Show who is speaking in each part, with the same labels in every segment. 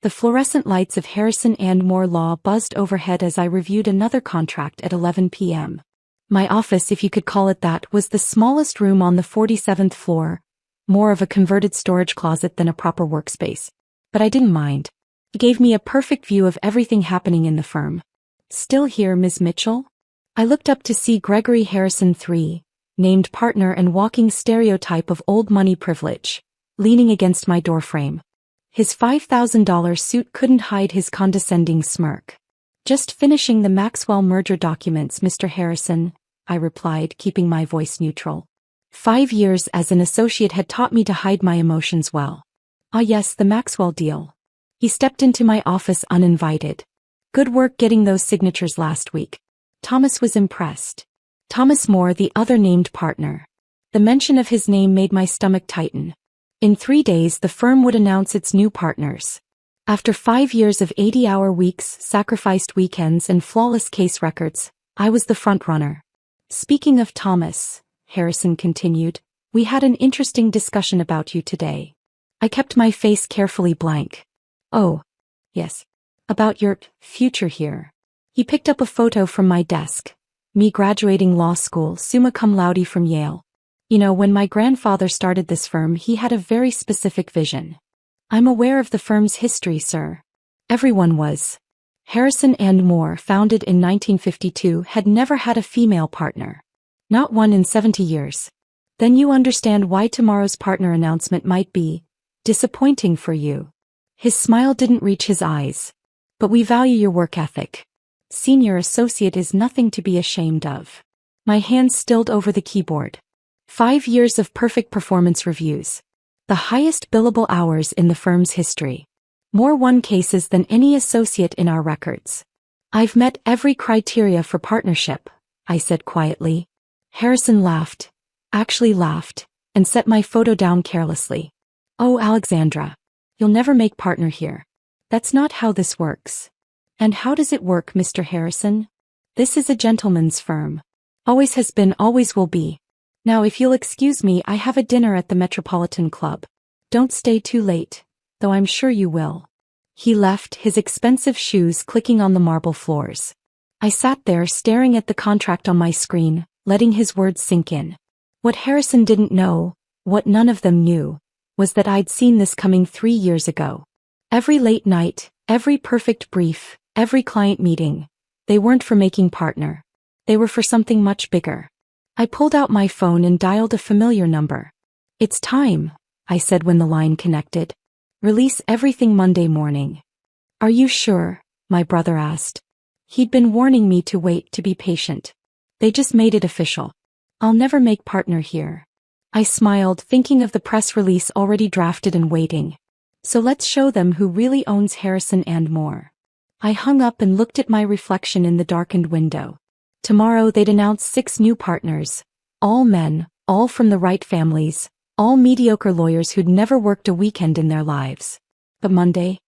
Speaker 1: The fluorescent lights of Harrison and Moore Law buzzed overhead as I reviewed another contract at 11 p.m. My office, if you could call it that, was the smallest room on the 47th floor, more of a converted storage closet than a proper workspace. But I didn't mind. It gave me a perfect view of everything happening in the firm. "Still here, Ms. Mitchell?" I looked up to see Gregory Harrison III, named partner and walking stereotype of old money privilege, leaning against my doorframe. His $5,000 suit couldn't hide his condescending smirk. "Just finishing the Maxwell merger documents, Mr. Harrison," I replied, keeping my voice neutral. 5 years as an associate had taught me to hide my emotions well. "Ah yes, the Maxwell deal." He stepped into my office uninvited. "Good work getting those signatures last week." Thomas was impressed. Thomas Moore, the other named partner. The mention of his name made my stomach tighten. In 3 days the firm would announce its new partners. After 5 years of 80-hour weeks, sacrificed weekends and flawless case records, I was the front-runner. "Speaking of Thomas," Harrison continued, "we had an interesting discussion about you today." I kept my face carefully blank. "Oh, yes. About your future here." He picked up a photo from my desk. Me graduating law school, summa cum laude from Yale. "You know, when my grandfather started this firm, he had a very specific vision." "I'm aware of the firm's history, sir." Everyone was. Harrison and Moore, founded in 1952, had never had a female partner. Not one in 70 years. "Then you understand why tomorrow's partner announcement might be disappointing for you." His smile didn't reach his eyes. "But we value your work ethic. Senior associate is nothing to be ashamed of." My hands stilled over the keyboard. 5 years of perfect performance reviews. The highest billable hours in the firm's history. More won cases than any associate in our records. "I've met every criteria for partnership," I said quietly. Harrison laughed, actually laughed, and set my photo down carelessly. "Oh, Alexandra. You'll never make partner here. That's not how this works." "And how does it work, Mr. Harrison?" "This is a gentleman's firm. Always has been, always will be. Now if you'll excuse me, I have a dinner at the Metropolitan Club. Don't stay too late, though I'm sure you will." He left, his expensive shoes clicking on the marble floors. I sat there staring at the contract on my screen, letting his words sink in. What Harrison didn't know, what none of them knew, was that I'd seen this coming 3 years ago. Every late night, every perfect brief, every client meeting, they weren't for making partner. They were for something much bigger. I pulled out my phone and dialed a familiar number. "It's time," I said when the line connected. "Release everything Monday morning." "Are you sure?" my brother asked. He'd been warning me to wait, to be patient. "They just made it official. I'll never make partner here." I smiled, thinking of the press release already drafted and waiting. So let's show them who really owns Harrison and Moore. I hung up and looked at my reflection in the darkened window. Tomorrow they'd announce 6 new partners. All men, all from the right families, all mediocre lawyers who'd never worked a weekend in their lives. But Monday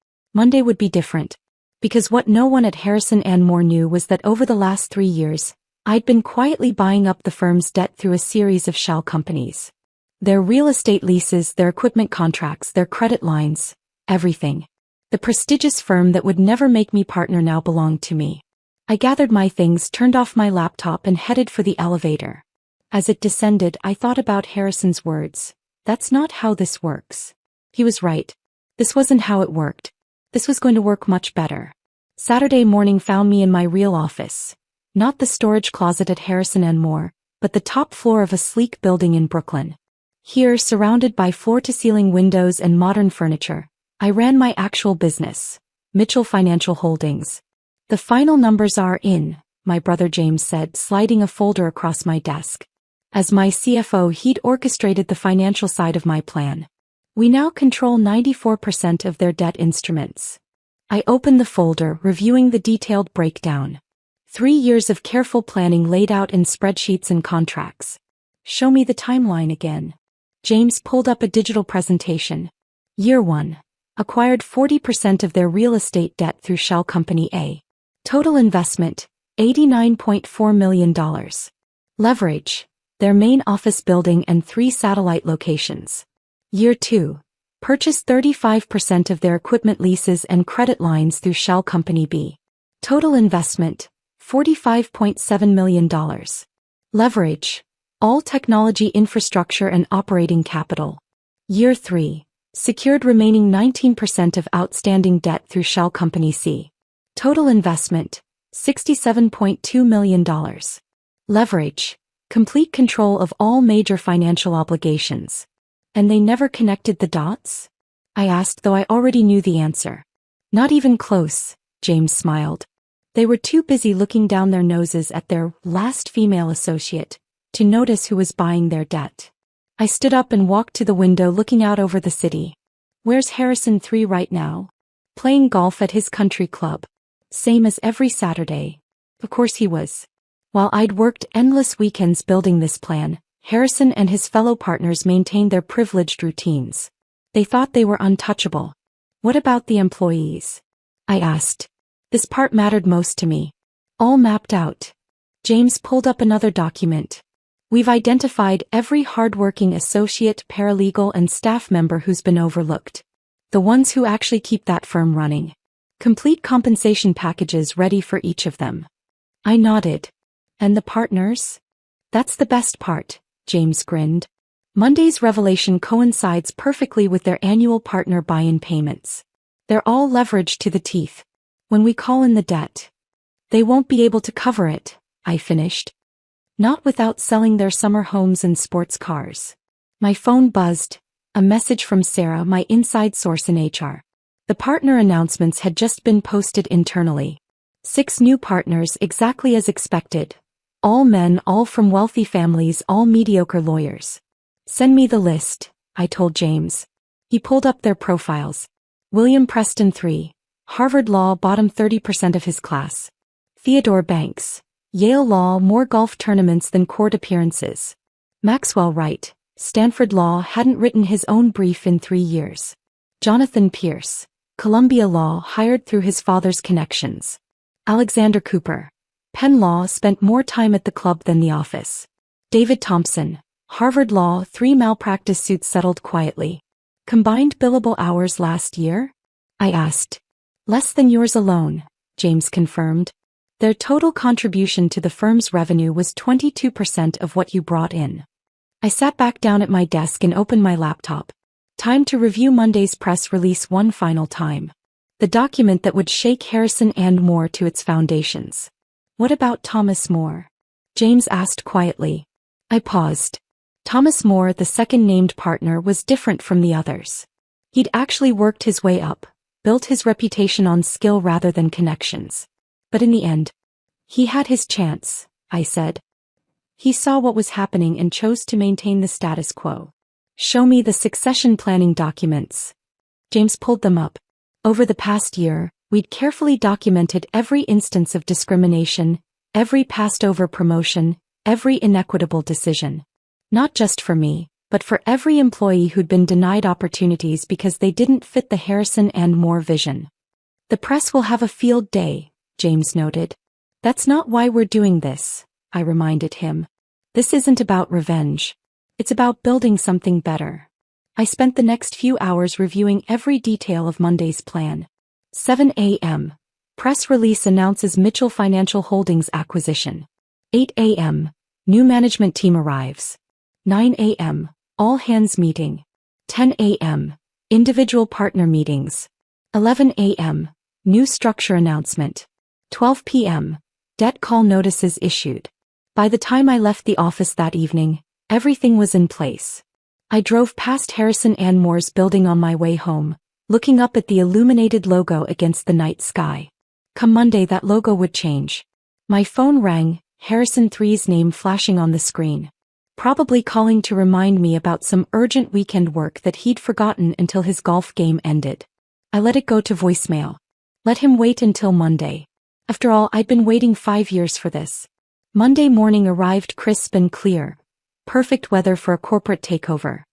Speaker 1: would be different. Because what no one at Harrison and Moore knew was that over the last 3 years, I'd been quietly buying up the firm's debt through a series of shell companies. Their real estate leases, their equipment contracts, their credit lines, everything. The prestigious firm that would never make me partner now belonged to me. I gathered my things, turned off my laptop and headed for the elevator. As it descended, I thought about Harrison's words. That's not how this works. He was right. This wasn't how it worked. This was going to work much better. Saturday morning found me in my real office. Not the storage closet at Harrison and Moore, but the top floor of a sleek building in Brooklyn. Here, surrounded by floor-to-ceiling windows and modern furniture, I ran my actual business, Mitchell Financial Holdings. "The final numbers are in," my brother James said, sliding a folder across my desk. As my CFO, he'd orchestrated the financial side of my plan. "We now control 94% of their debt instruments." I opened the folder, reviewing the detailed breakdown. 3 years of careful planning laid out in spreadsheets and contracts. "Show me the timeline again." James pulled up a digital presentation. Year 1. Acquired 40% of their real estate debt through Shell Company A. Total investment, $89.4 million. Leverage, their main office building and 3 satellite locations. Year 2. Purchased 35% of their equipment leases and credit lines through Shell Company B. Total investment, $45.7 million. Leverage, all technology infrastructure and operating capital. Year 3. Secured remaining 19% of outstanding debt through Shell Company C. Total investment, $67.2 million. Leverage, complete control of all major financial obligations. And they never connected the dots? I asked, though I already knew the answer. Not even close, James smiled. They were too busy looking down their noses at their last female associate to notice who was buying their debt. I stood up and walked to the window looking out over the city. Where's Harrison 3 right now? Playing golf at his country club. Same as every Saturday. Of course he was. While I'd worked endless weekends building this plan, Harrison and his fellow partners maintained their privileged routines. They thought they were untouchable. What about the employees? I asked. This part mattered most to me. All mapped out. James pulled up another document. We've identified every hardworking associate, paralegal, and staff member who's been overlooked. The ones who actually keep that firm running. Complete compensation packages ready for each of them. I nodded. And the partners? That's the best part, James grinned. Monday's revelation coincides perfectly with their annual partner buy-in payments. They're all leveraged to the teeth. When we call in the debt, they won't be able to cover it, I finished. Not without selling their summer homes and sports cars. My phone buzzed. A message from Sarah, my inside source in HR. The partner announcements had just been posted internally. 6 new partners, exactly as expected. All men, all from wealthy families, all mediocre lawyers. Send me the list, I told James. He pulled up their profiles. William Preston 3. Harvard Law, bottom 30% of his class. Theodore Banks. Yale Law, more golf tournaments than court appearances. Maxwell Wright. Stanford Law, hadn't written his own brief in 3 years. Jonathan Pierce. Columbia Law, hired through his father's connections. Alexander Cooper. Penn Law, spent more time at the club than the office. David Thompson. Harvard Law, 3 malpractice suits settled quietly. Combined billable hours last year? I asked. Less than yours alone, James confirmed. Their total contribution to the firm's revenue was 22% of what you brought in. I sat back down at my desk and opened my laptop. Time to review Monday's press release one final time. The document that would shake Harrison and Moore to its foundations. What about Thomas Moore? James asked quietly. I paused. Thomas Moore, the second named partner, was different from the others. He'd actually worked his way up, built his reputation on skill rather than connections. But in the end, he had his chance, I said. He saw what was happening and chose to maintain the status quo. Show me the succession planning documents. James pulled them up. Over the past year, we'd carefully documented every instance of discrimination, every passed-over promotion, every inequitable decision. Not just for me, but for every employee who'd been denied opportunities because they didn't fit the Harrison and Moore vision. The press will have a field day, James noted. That's not why we're doing this, I reminded him. This isn't about revenge. It's about building something better. I spent the next few hours reviewing every detail of Monday's plan. 7 a.m. Press release announces Mitchell Financial Holdings acquisition. 8 a.m. New management team arrives. 9 a.m. All hands meeting. 10 a.m. Individual partner meetings. 11 a.m. New structure announcement. 12 p.m. Debt call notices issued. By the time I left the office that evening, everything was in place. I drove past Harrison and Moore's building on my way home, looking up at the illuminated logo against the night sky. Come Monday, that logo would change. My phone rang, Harrison 3's name flashing on the screen. Probably calling to remind me about some urgent weekend work that he'd forgotten until his golf game ended. I let it go to voicemail. Let him wait until Monday. After all, I'd been waiting 5 years for this. Monday morning arrived crisp and clear. Perfect weather for a corporate takeover.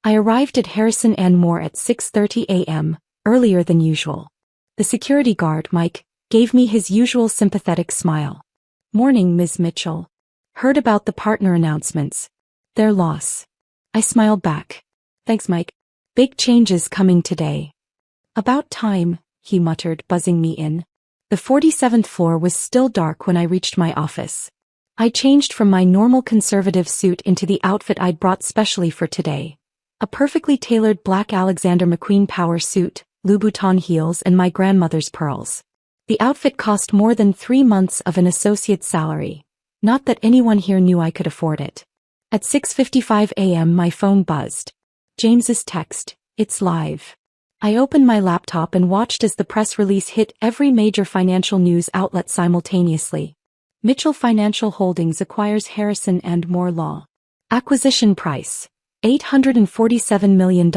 Speaker 1: I arrived at Harrison and Moore at 6:30 a.m., earlier than usual. The security guard, Mike, gave me his usual sympathetic smile. Morning, Ms. Mitchell. Heard about the partner announcements. Their loss. I smiled back. Thanks, Mike. Big changes coming today. About time, he muttered, buzzing me in. The 47th floor was still dark when I reached my office. I changed from my normal conservative suit into the outfit I'd brought specially for today. A perfectly tailored black Alexander McQueen power suit, Louboutin heels and my grandmother's pearls. The outfit cost more than 3 months of an associate's salary. Not that anyone here knew I could afford it. At 6:55 a.m. my phone buzzed. James's text, "It's live." I opened my laptop and watched as the press release hit every major financial news outlet simultaneously. Mitchell Financial Holdings acquires Harrison and Moore Law. Acquisition price, $847 million.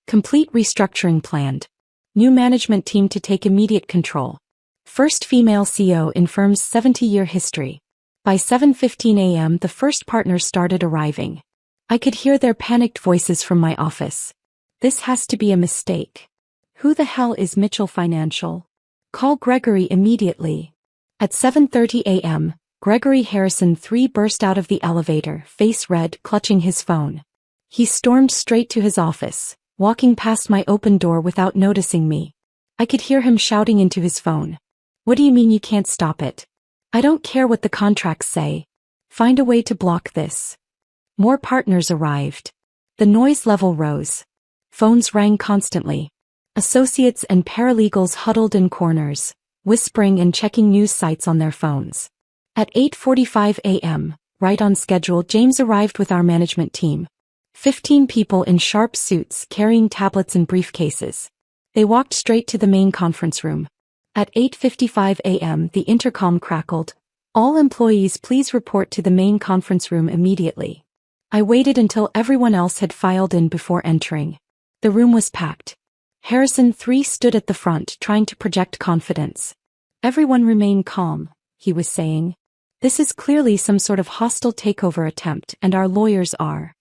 Speaker 1: Complete restructuring planned. New management team to take immediate control. First female CEO in firm's 70-year history. By 7:15 a.m. the first partners started arriving. I could hear their panicked voices from my office. This has to be a mistake. Who the hell is Mitchell Financial? Call Gregory immediately. At 7:30 a.m., Gregory Harrison III burst out of the elevator, face red, clutching his phone. He stormed straight to his office, walking past my open door without noticing me. I could hear him shouting into his phone. "What do you mean you can't stop it? I don't care what the contracts say. Find a way to block this." More partners arrived. The noise level rose. Phones rang constantly. Associates and paralegals huddled in corners, whispering and checking news sites on their phones. At 8:45 a.m., right on schedule, James arrived with our management team. 15 people in sharp suits carrying tablets and briefcases. They walked straight to the main conference room. At 8:55 a.m. the intercom crackled. "All employees please report to the main conference room immediately." I waited until everyone else had filed in before entering. The room was packed. Harrison III stood at the front trying to project confidence. "Everyone remain calm," he was saying. "This is clearly some sort of hostile takeover attempt and our lawyers are."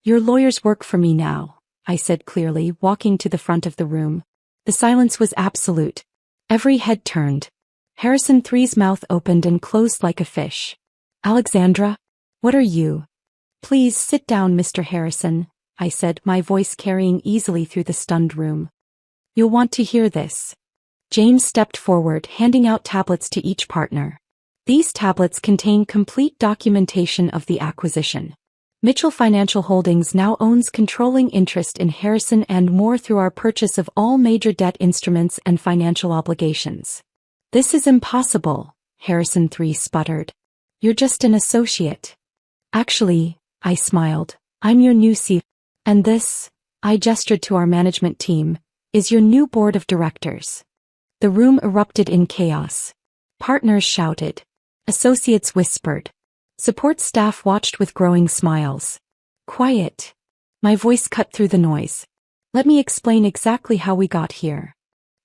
Speaker 1: "Your lawyers work for me now," I said clearly, walking to the front of the room. The silence was absolute. Every head turned. Harrison III's mouth opened and closed like a fish. "Alexandra? What are you?" "Please sit down, Mr. Harrison," I said, my voice carrying easily through the stunned room. "You'll want to hear this." James stepped forward, handing out tablets to each partner. These tablets contain complete documentation of the acquisition. Mitchell Financial Holdings now owns controlling interest in Harrison and Moore through our purchase of all major debt instruments and financial obligations. "This is impossible," Harrison III sputtered. "You're just an associate." "Actually," I smiled, "I'm your new CFO. And this," I gestured to our management team, "is your new board of directors." The room erupted in chaos. Partners shouted. Associates whispered. Support staff watched with growing smiles. "Quiet." My voice cut through the noise. "Let me explain exactly how we got here."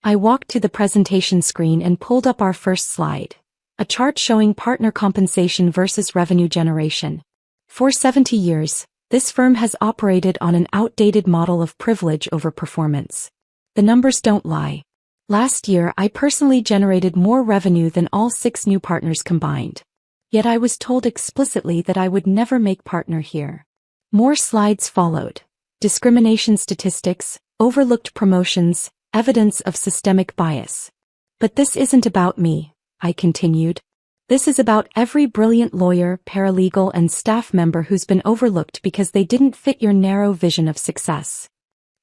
Speaker 1: I walked to the presentation screen and pulled up our first slide. A chart showing partner compensation versus revenue generation. For 70 years, this firm has operated on an outdated model of privilege over performance. The numbers don't lie. Last year I personally generated more revenue than all 6 new partners combined. Yet I was told explicitly that I would never make partner here. More slides followed. Discrimination statistics, overlooked promotions, evidence of systemic bias. "But this isn't about me," I continued. "This is about every brilliant lawyer, paralegal, and staff member who's been overlooked because they didn't fit your narrow vision of success."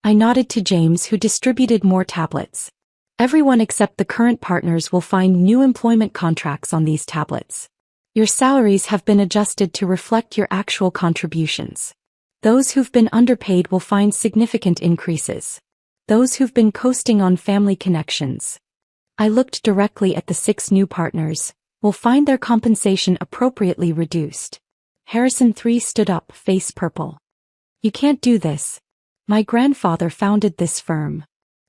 Speaker 1: I nodded to James, who distributed more tablets. "Everyone except the current partners will find new employment contracts on these tablets. Your salaries have been adjusted to reflect your actual contributions. Those who've been underpaid will find significant increases. Those who've been coasting on family connections." I looked directly at the 6 new partners. "Will find their compensation appropriately reduced." Harrison III stood up, face purple. "You can't do this. My grandfather founded this firm."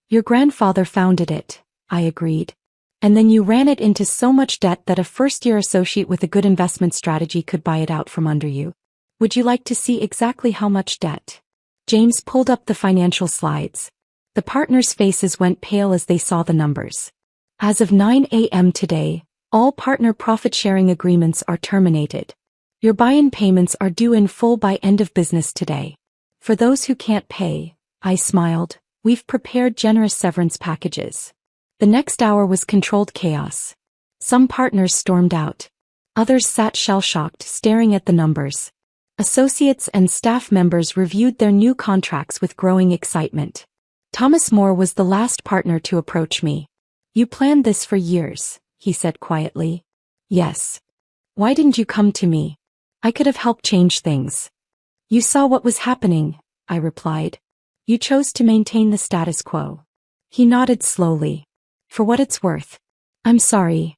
Speaker 1: "Your grandfather founded it," I agreed. "And then you ran it into so much debt that a first-year associate with a good investment strategy could buy it out from under you. Would you like to see exactly how much debt?" James pulled up the financial slides. The partners' faces went pale as they saw the numbers. "As of 9 a.m. today, all partner profit-sharing agreements are terminated. Your buy-in payments are due in full by end of business today. For those who can't pay, I smiled. We've prepared generous severance packages. The next hour was controlled chaos. Some partners stormed out. Others sat shell-shocked, staring at the numbers. Associates and staff members reviewed their new contracts with growing excitement. Thomas More was the last partner to approach me. You planned this for years, he said quietly. Yes. Why didn't you come to me? I could have helped change things. You saw what was happening, I replied. You chose to maintain the status quo. He nodded slowly. For what it's worth. I'm sorry.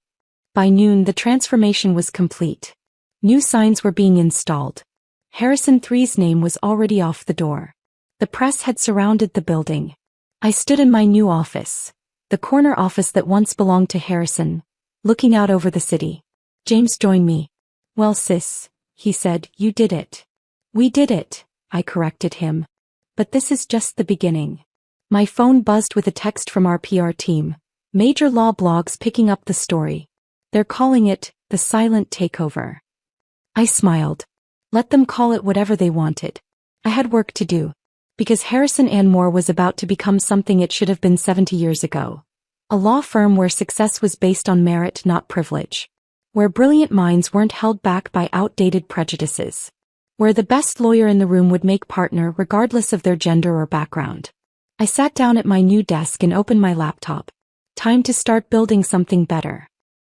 Speaker 1: By noon the transformation was complete. New signs were being installed. Harrison III's name was already off the door. The press had surrounded the building. I stood in my new office, the corner office that once belonged to Harrison, looking out over the city. James joined me. Well sis, he said, you did it. We did it, I corrected him. But this is just the beginning. My phone buzzed with a text from our PR team. Major law blogs picking up the story. They're calling it, the silent takeover. I smiled. Let them call it whatever they wanted. I had work to do. Because Harrison and More was about to become something it should have been 70 years ago. A law firm where success was based on merit, not privilege. Where brilliant minds weren't held back by outdated prejudices. Where the best lawyer in the room would make partner regardless of their gender or background. I sat down at my new desk and opened my laptop. Time to start building something better.